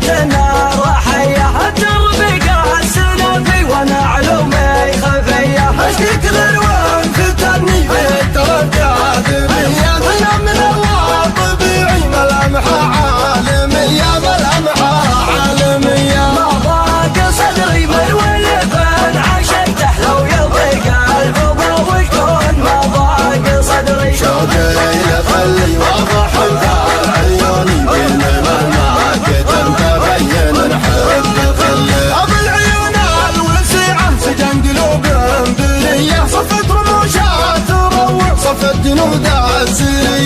طفت النار حية تربق السلفي ونعلومي خفية اشتيك للوان فتني بالترداد بيا من الله طبيعي ملامحة عالمية ملامحة عالمية ما ضاق صدري من ولفان عشقته لو يضيق الفضا والكون ما ضاق صدري شوقي يخلي واضح انت عيوني بين الملمعات تبين نحب خلي ابو العيون الوسيعة سجن قلوب برية صفت رموشات تروع صفت جنود السرية